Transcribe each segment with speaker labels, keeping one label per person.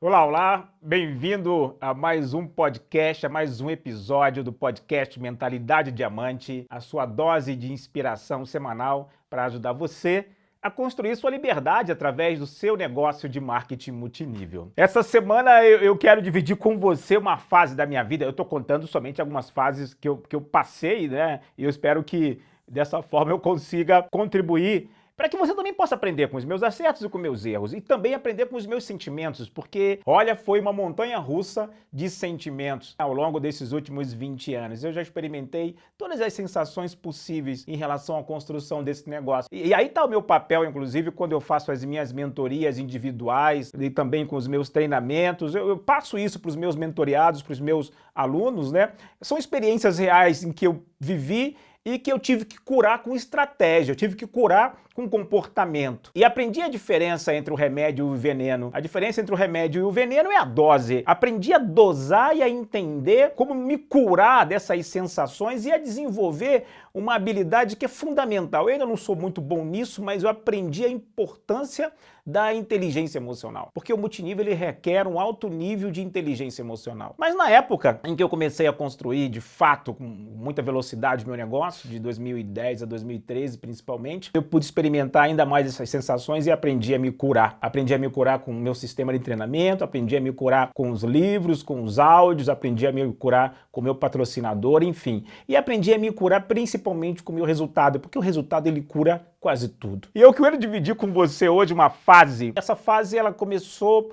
Speaker 1: Olá, olá, bem-vindo a mais um podcast, a mais um episódio do podcast Mentalidade Diamante, a sua dose de inspiração semanal para ajudar você a construir sua liberdade através do seu negócio de marketing multinível. Essa semana eu quero dividir com você uma fase da minha vida, eu estou contando somente algumas fases que eu passei, né? E eu espero que dessa forma eu consiga contribuir para que você também possa aprender com os meus acertos e com meus erros e também aprender com os meus sentimentos, porque, olha, foi uma montanha-russa de sentimentos ao longo desses últimos 20 anos. Eu já experimentei todas as sensações possíveis em relação à construção desse negócio. E aí está o meu papel, inclusive, quando eu faço as minhas mentorias individuais e também com os meus treinamentos. Eu passo isso para os meus mentoriados, para os meus alunos, né? São experiências reais em que eu vivi e que eu tive que curar com estratégia, eu tive que curar com comportamento. E aprendi a diferença entre o remédio e o veneno. A diferença entre o remédio e o veneno é a dose. Aprendi a dosar e a entender como me curar dessas sensações e a desenvolver uma habilidade que é fundamental. Eu ainda não sou muito bom nisso, mas eu aprendi a importância da inteligência emocional. Porque o multinível ele requer um alto nível de inteligência emocional. Mas na época em que eu comecei a construir, de fato, com muita velocidade meu negócio, de 2010 a 2013 principalmente, eu pude experimentar ainda mais essas sensações e aprendi a me curar. Aprendi a me curar com o meu sistema de treinamento, aprendi a me curar com os livros, com os áudios, aprendi a me curar com o meu patrocinador, enfim. E aprendi a me curar principalmente com o meu resultado, porque o resultado ele cura quase tudo. E eu quero dividir com você hoje uma fase. Essa fase ela começou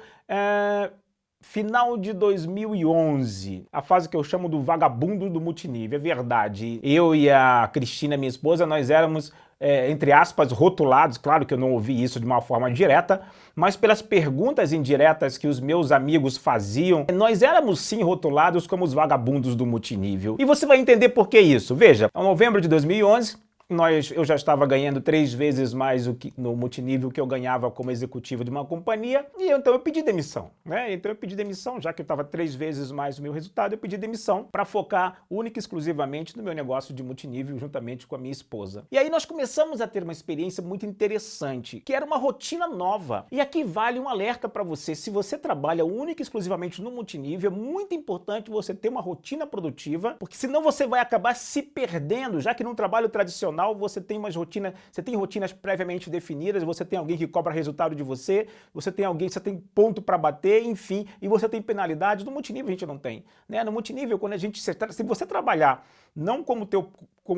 Speaker 1: final de 2011, a fase que eu chamo do vagabundo do multinível. É verdade, eu e a Cristina, minha esposa, nós éramos, entre aspas, rotulados, claro que eu não ouvi isso de uma forma direta, mas pelas perguntas indiretas que os meus amigos faziam, nós éramos sim rotulados como os vagabundos do multinível. E você vai entender por que isso. Veja, em novembro de 2011, eu já estava ganhando 3 vezes mais no multinível que eu ganhava como executivo de uma companhia, e então eu pedi demissão, né? Então eu pedi demissão, já que eu estava 3 vezes mais o meu resultado, eu pedi demissão para focar única e exclusivamente no meu negócio de multinível, juntamente com a minha esposa. E aí nós começamos a ter uma experiência muito interessante, que era uma rotina nova. E aqui vale um alerta para você: se você trabalha única e exclusivamente no multinível, é muito importante você ter uma rotina produtiva, porque senão você vai acabar se perdendo, já que num trabalho tradicional você tem rotinas previamente definidas, você tem alguém que cobra resultado de você, você tem ponto para bater, enfim, e você tem penalidades. No multinível a gente não tem, né? No multinível, se você trabalhar não como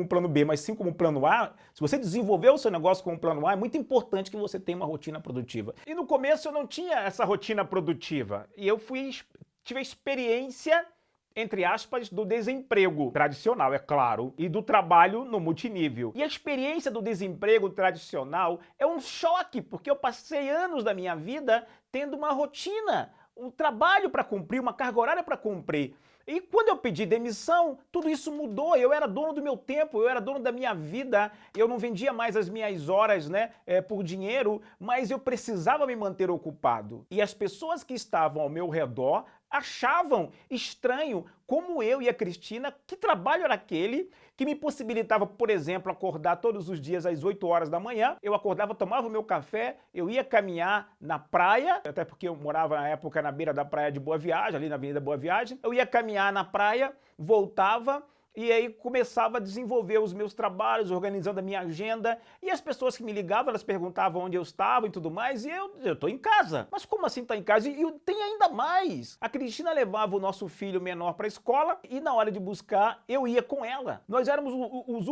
Speaker 1: plano B, mas sim como plano A, se você desenvolver o seu negócio como plano A, é muito importante que você tenha uma rotina produtiva. E no começo eu não tinha essa rotina produtiva, e eu tive a experiência, entre aspas, do desemprego tradicional, é claro, e do trabalho no multinível. E a experiência do desemprego tradicional é um choque, porque eu passei anos da minha vida tendo uma rotina, um trabalho para cumprir, uma carga horária para cumprir. E quando eu pedi demissão, tudo isso mudou. Eu era dono do meu tempo, eu era dono da minha vida, eu não vendia mais as minhas horas, né, por dinheiro, mas eu precisava me manter ocupado. E as pessoas que estavam ao meu redor achavam estranho como eu e a Cristina, que trabalho era aquele que me possibilitava, por exemplo, acordar todos os dias às 8 horas da manhã. Eu acordava, tomava o meu café, eu ia caminhar na praia, até porque eu morava na época na beira da praia de Boa Viagem, ali na Avenida Boa Viagem. Eu ia caminhar na praia, voltava e aí começava a desenvolver os meus trabalhos, organizando a minha agenda, e as pessoas que me ligavam, elas perguntavam onde eu estava e tudo mais, e eu tô em casa. Mas como assim tá em casa? E tem ainda mais. A Cristina levava o nosso filho menor para a escola, e na hora de buscar, eu ia com ela. Nós éramos os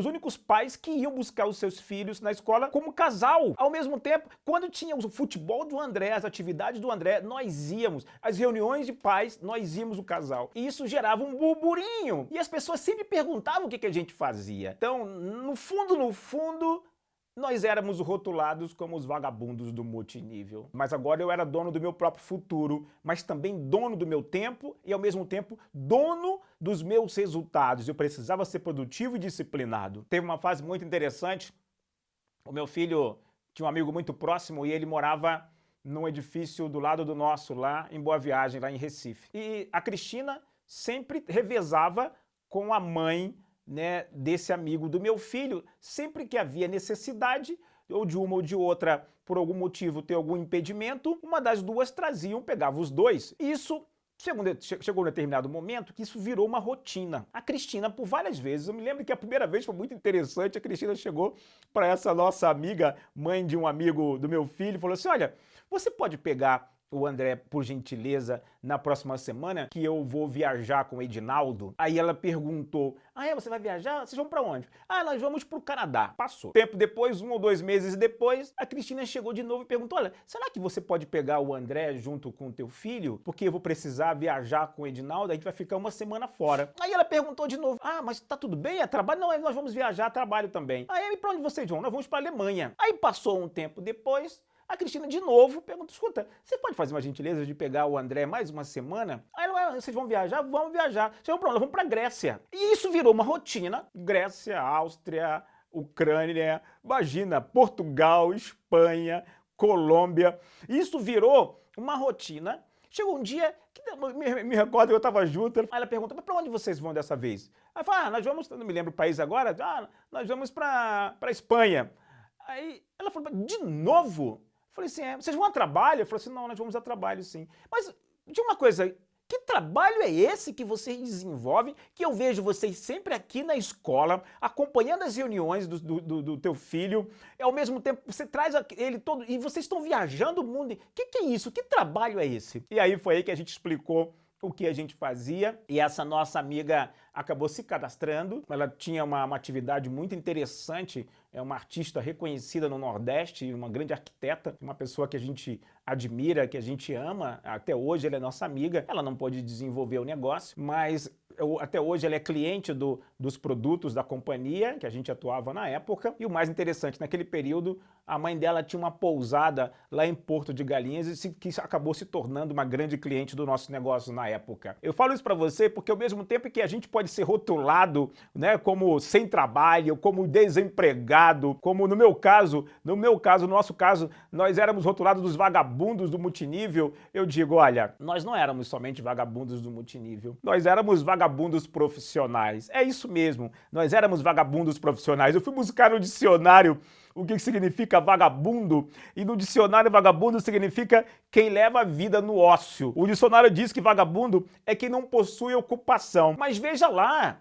Speaker 1: únicos pais que iam buscar os seus filhos na escola como casal. Ao mesmo tempo, quando tinha o futebol do André, as atividades do André, nós íamos. As reuniões de pais, nós íamos o casal. E isso gerava um burburinho. E as pessoas sempre perguntavam o que a gente fazia. Então, no fundo, nós éramos rotulados como os vagabundos do multinível. Mas agora eu era dono do meu próprio futuro, mas também dono do meu tempo e, ao mesmo tempo, dono dos meus resultados. Eu precisava ser produtivo e disciplinado. Teve uma fase muito interessante. O meu filho tinha um amigo muito próximo e ele morava num edifício do lado do nosso, lá em Boa Viagem, lá em Recife. E a Cristina sempre revezava com a mãe, né, desse amigo do meu filho. Sempre que havia necessidade, ou de uma ou de outra, por algum motivo, ter algum impedimento, uma das duas pegava os dois. Isso chegou um determinado momento que isso virou uma rotina. A Cristina, por várias vezes, eu me lembro que a primeira vez foi muito interessante, a Cristina chegou para essa nossa amiga, mãe de um amigo do meu filho, e falou assim, olha, você pode pegar o André, por gentileza, na próxima semana, que eu vou viajar com o Edinaldo? Aí ela perguntou, você vai viajar? Vocês vão pra onde? Nós vamos pro Canadá. Passou. Tempo depois, 1 ou 2 meses depois, a Cristina chegou de novo e perguntou, olha, será que você pode pegar o André junto com o teu filho? Porque eu vou precisar viajar com o Edinaldo, a gente vai ficar uma semana fora. Aí ela perguntou de novo, mas tá tudo bem? É trabalho? Não, nós vamos viajar a trabalho também. E pra onde vocês vão? Nós vamos pra Alemanha. Aí passou um tempo depois, a Cristina de novo pergunta, escuta, você pode fazer uma gentileza de pegar o André mais uma semana? Aí vocês vão viajar? Vamos viajar. Vocês vão pra onde? Vamos pra Grécia. E isso virou uma rotina. Grécia, Áustria, Ucrânia, imagina, Portugal, Espanha, Colômbia. Isso virou uma rotina. Chegou um dia, que me recordo que eu estava junto, aí ela pergunta, mas pra onde vocês vão dessa vez? Aí fala, nós vamos, não me lembro o país agora, nós vamos pra Espanha. Aí ela falou, de novo? Eu falei assim, vocês vão a trabalho? Eu falei assim, não, nós vamos a trabalho sim. Mas, de uma coisa, que trabalho é esse que vocês desenvolvem, que eu vejo vocês sempre aqui na escola, acompanhando as reuniões do teu filho, e ao mesmo tempo você traz ele todo, e vocês estão viajando o mundo. O que é isso? Que trabalho é esse? E aí foi aí que a gente explicou o que a gente fazia, e essa nossa amiga acabou se cadastrando. Ela tinha uma atividade muito interessante, é uma artista reconhecida no Nordeste, uma grande arquiteta, uma pessoa que a gente admira, que a gente ama, até hoje ela é nossa amiga. Ela não pôde desenvolver o negócio, mas até hoje ela é cliente dos produtos da companhia, que a gente atuava na época, e o mais interessante, naquele período, a mãe dela tinha uma pousada lá em Porto de Galinhas, que acabou se tornando uma grande cliente do nosso negócio na época. Eu falo isso para você porque ao mesmo tempo que a gente pode ser rotulado, né, como sem trabalho, como desempregado, como no nosso caso, nós éramos rotulados dos vagabundos do multinível, eu digo, olha, nós não éramos somente vagabundos do multinível, nós éramos vagabundos profissionais. É isso mesmo, nós éramos vagabundos profissionais. Eu fui buscar no dicionário o que significa vagabundo, e no dicionário vagabundo significa quem leva a vida no ócio. O dicionário diz que vagabundo é quem não possui ocupação. Mas veja lá,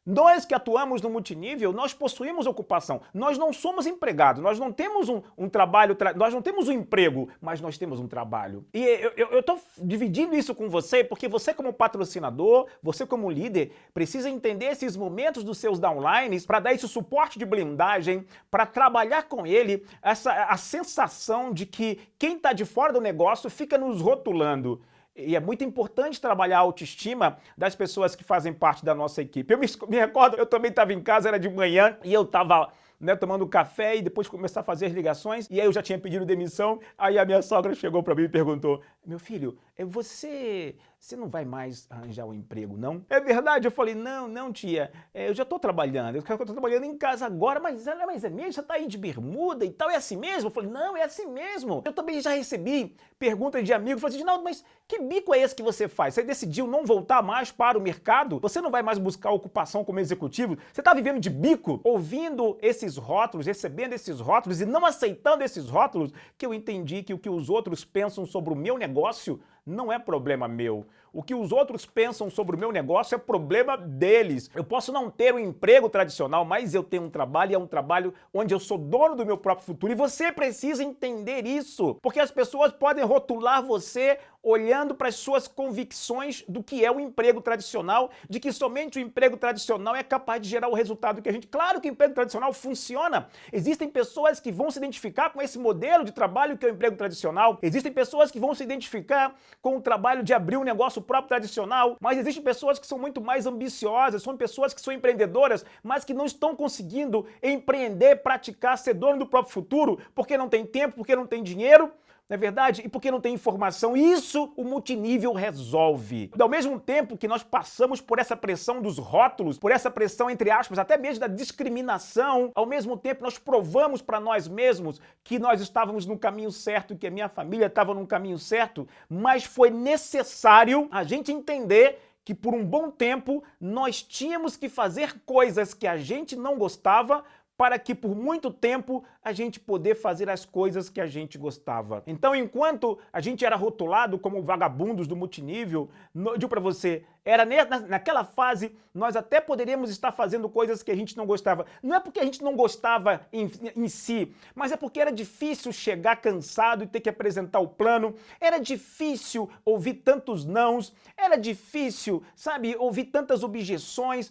Speaker 1: nós que atuamos no multinível, nós possuímos ocupação. Nós não somos empregados, nós não temos um trabalho, nós não temos um emprego, mas nós temos um trabalho. E eu estou dividindo isso com você porque você como patrocinador, você como líder, precisa entender esses momentos dos seus downlines para dar esse suporte de blindagem, para trabalhar com ele a sensação de que quem está de fora do negócio fica nos rotulando. E é muito importante trabalhar a autoestima das pessoas que fazem parte da nossa equipe. Eu me recordo, eu também estava em casa, era de manhã, e eu estava tomando café e depois começar a fazer as ligações, e aí eu já tinha pedido demissão, aí a minha sogra chegou para mim e perguntou, meu filho, você não vai mais arranjar um emprego, não? É verdade? Eu falei, não, tia, eu já estou trabalhando, eu estou trabalhando em casa agora, mas é mesmo? Você está aí de bermuda e tal, é assim mesmo? Eu falei, não, é assim mesmo. Eu também já recebi perguntas de amigos, falei assim, não, mas que bico é esse que você faz? Você decidiu não voltar mais para o mercado? Você não vai mais buscar ocupação como executivo? Você está vivendo de bico? Ouvindo esses rótulos, recebendo esses rótulos e não aceitando esses rótulos, que eu entendi que o que os outros pensam sobre o meu negócio não é problema meu. O que os outros pensam sobre o meu negócio é problema deles. Eu posso não ter um emprego tradicional, mas eu tenho um trabalho e é um trabalho onde eu sou dono do meu próprio futuro. E você precisa entender isso, porque as pessoas podem rotular você olhando para as suas convicções do que é o emprego tradicional, de que somente o emprego tradicional é capaz de gerar o resultado que a gente... Claro que o emprego tradicional funciona. Existem pessoas que vão se identificar com esse modelo de trabalho que é o emprego tradicional. Existem pessoas que vão se identificar com o trabalho de abrir um negócio próprio tradicional, mas existem pessoas que são muito mais ambiciosas, são pessoas que são empreendedoras, mas que não estão conseguindo empreender, praticar, ser dono do próprio futuro, porque não tem tempo, porque não tem dinheiro, não é verdade? E porque não tem informação. Isso o multinível resolve. Ao mesmo tempo que nós passamos por essa pressão dos rótulos, por essa pressão, entre aspas, até mesmo da discriminação, ao mesmo tempo nós provamos para nós mesmos que nós estávamos no caminho certo, que a minha família estava no caminho certo, mas foi necessário a gente entender que por um bom tempo nós tínhamos que fazer coisas que a gente não gostava para que por muito tempo a gente poder fazer as coisas que a gente gostava. Então, enquanto a gente era rotulado como vagabundos do multinível, digo para você, era naquela fase, nós até poderíamos estar fazendo coisas que a gente não gostava. Não é porque a gente não gostava em si, mas é porque era difícil chegar cansado e ter que apresentar o plano, era difícil ouvir tantos nãos, era difícil, sabe, ouvir tantas objeções,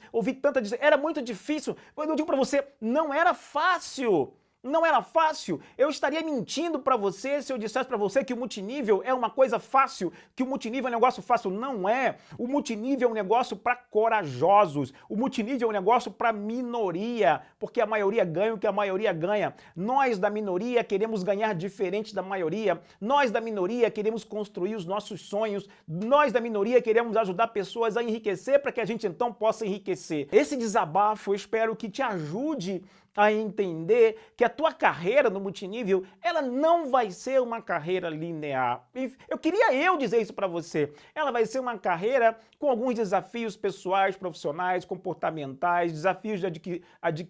Speaker 1: era muito difícil. Eu digo para você, não era fácil. Não era fácil. Eu estaria mentindo para você se eu dissesse para você que o multinível é uma coisa fácil, que o multinível é um negócio fácil. Não é. O multinível é um negócio para corajosos. O multinível é um negócio para minoria, porque a maioria ganha o que a maioria ganha. Nós da minoria queremos ganhar diferente da maioria. Nós da minoria queremos construir os nossos sonhos. Nós da minoria queremos ajudar pessoas a enriquecer para que a gente então possa enriquecer. Esse desabafo eu espero que te ajude a entender que a tua carreira no multinível, ela não vai ser uma carreira linear. Eu queria dizer isso para você. Ela vai ser uma carreira com alguns desafios pessoais, profissionais, comportamentais, desafios de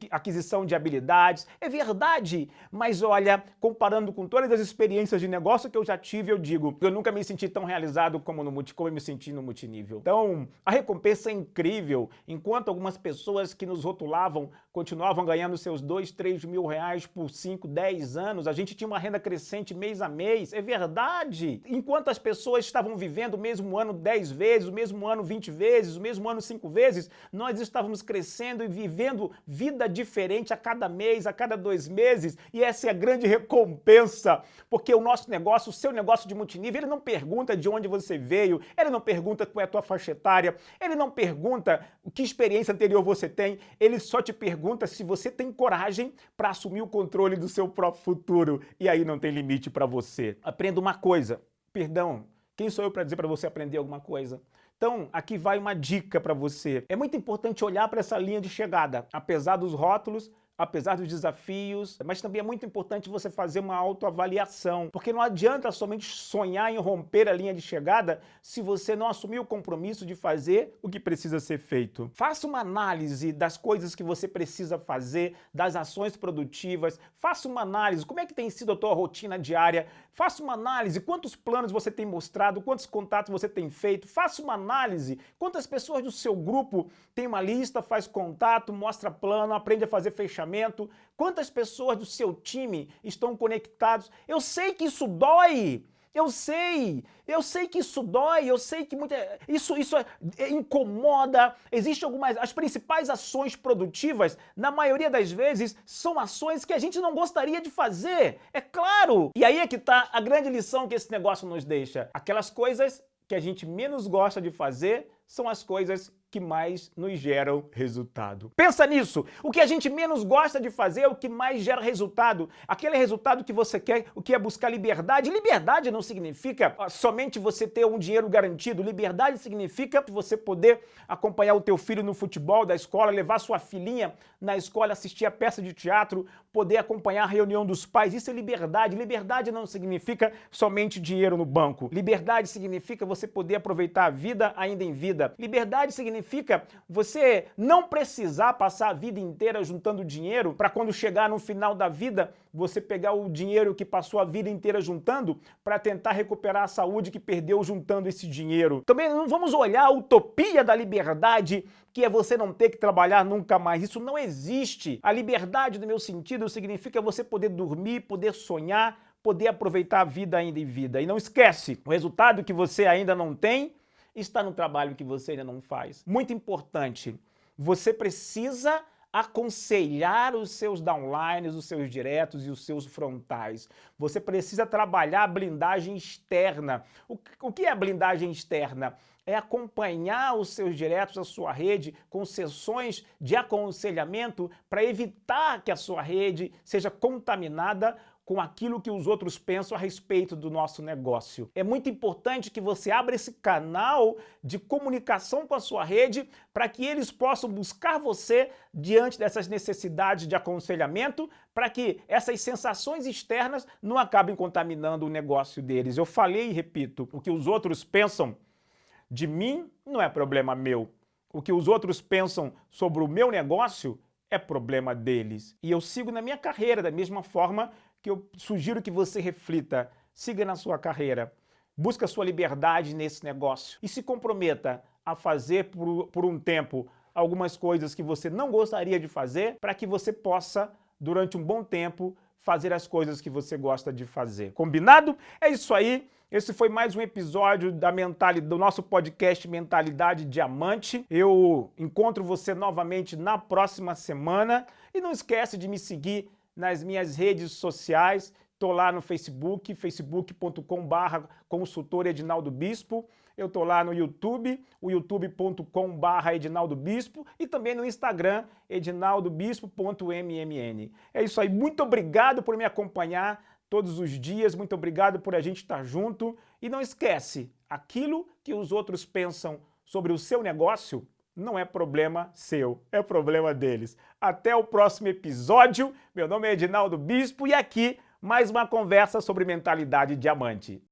Speaker 1: aquisição de habilidades. É verdade, mas olha, comparando com todas as experiências de negócio que eu já tive, eu digo, eu nunca me senti tão realizado como eu me senti no multinível. Então, a recompensa é incrível. Enquanto algumas pessoas que nos rotulavam continuavam ganhando seus 2, 3 mil reais por 5, 10 anos, a gente tinha uma renda crescente mês a mês, é verdade. Enquanto as pessoas estavam vivendo o mesmo ano 10 vezes, o mesmo ano 20 vezes, o mesmo ano 5 vezes, nós estávamos crescendo e vivendo vida diferente a cada mês, a cada 2 meses, e essa é a grande recompensa, porque o nosso negócio, o seu negócio de multinível, ele não pergunta de onde você veio, ele não pergunta qual é a tua faixa etária, ele não pergunta que experiência anterior você tem, ele só te pergunta se você tem coragem para assumir o controle do seu próprio futuro. E aí não tem limite para você. Aprenda uma coisa. Perdão, quem sou eu para dizer para você aprender alguma coisa? Então, aqui vai uma dica para você. É muito importante olhar para essa linha de chegada. Apesar dos rótulos, apesar dos desafios, mas também é muito importante você fazer uma autoavaliação, porque não adianta somente sonhar em romper a linha de chegada se você não assumir o compromisso de fazer o que precisa ser feito. Faça uma análise das coisas que você precisa fazer, das ações produtivas, faça uma análise, como é que tem sido a tua rotina diária, faça uma análise, quantos planos você tem mostrado, quantos contatos você tem feito, faça uma análise, quantas pessoas do seu grupo tem uma lista, faz contato, mostra plano, aprende a fazer fechamento, quantas pessoas do seu time estão conectados. Eu sei que isso dói, eu sei que isso dói, eu sei que isso incomoda. Existem as principais ações produtivas, na maioria das vezes, são ações que a gente não gostaria de fazer, é claro. E aí é que está a grande lição que esse negócio nos deixa. Aquelas coisas que a gente menos gosta de fazer são as coisas que mais nos geram resultado. Pensa nisso! O que a gente menos gosta de fazer é o que mais gera resultado. Aquele resultado que você quer, o que é buscar liberdade. Liberdade não significa somente você ter um dinheiro garantido. Liberdade significa você poder acompanhar o teu filho no futebol da escola, levar sua filhinha na escola, assistir a peça de teatro, poder acompanhar a reunião dos pais. Isso é liberdade. Liberdade não significa somente dinheiro no banco. Liberdade significa você poder aproveitar a vida ainda em vida. Liberdade significa você não precisar passar a vida inteira juntando dinheiro para quando chegar no final da vida, você pegar o dinheiro que passou a vida inteira juntando para tentar recuperar a saúde que perdeu juntando esse dinheiro. Também não vamos olhar a utopia da liberdade, que é você não ter que trabalhar nunca mais. Isso não existe. A liberdade, no meu sentido, significa você poder dormir, poder sonhar, poder aproveitar a vida ainda em vida. E não esquece, o resultado que você ainda não tem está no trabalho que você ainda não faz. Muito importante, você precisa aconselhar os seus downlines, os seus diretos e os seus frontais. Você precisa trabalhar a blindagem externa. O que é a blindagem externa? É acompanhar os seus diretos, a sua rede, com sessões de aconselhamento para evitar que a sua rede seja contaminada com aquilo que os outros pensam a respeito do nosso negócio. É muito importante que você abra esse canal de comunicação com a sua rede para que eles possam buscar você diante dessas necessidades de aconselhamento, para que essas sensações externas não acabem contaminando o negócio deles. Eu falei e repito, o que os outros pensam de mim não é problema meu. O que os outros pensam sobre o meu negócio é problema deles. E eu sigo na minha carreira, da mesma forma que eu sugiro que você reflita. Siga na sua carreira. Busque a sua liberdade nesse negócio e se comprometa a fazer por um tempo algumas coisas que você não gostaria de fazer para que você possa, durante um bom tempo, fazer as coisas que você gosta de fazer. Combinado? É isso aí. Esse foi mais um episódio do nosso podcast Mentalidade Diamante. Eu encontro você novamente na próxima semana. E não esquece de me seguir nas minhas redes sociais. Estou lá no Facebook, facebook.com/consultor Edinaldo Bispo. Eu estou lá no YouTube, o youtube.com/Edinaldo Bispo e também no Instagram, edinaldobispo.mmm. É isso aí, muito obrigado por me acompanhar todos os dias, muito obrigado por a gente estar junto. E não esquece, aquilo que os outros pensam sobre o seu negócio não é problema seu, é problema deles. Até o próximo episódio. Meu nome é Edinaldo Bispo e aqui mais uma conversa sobre mentalidade diamante.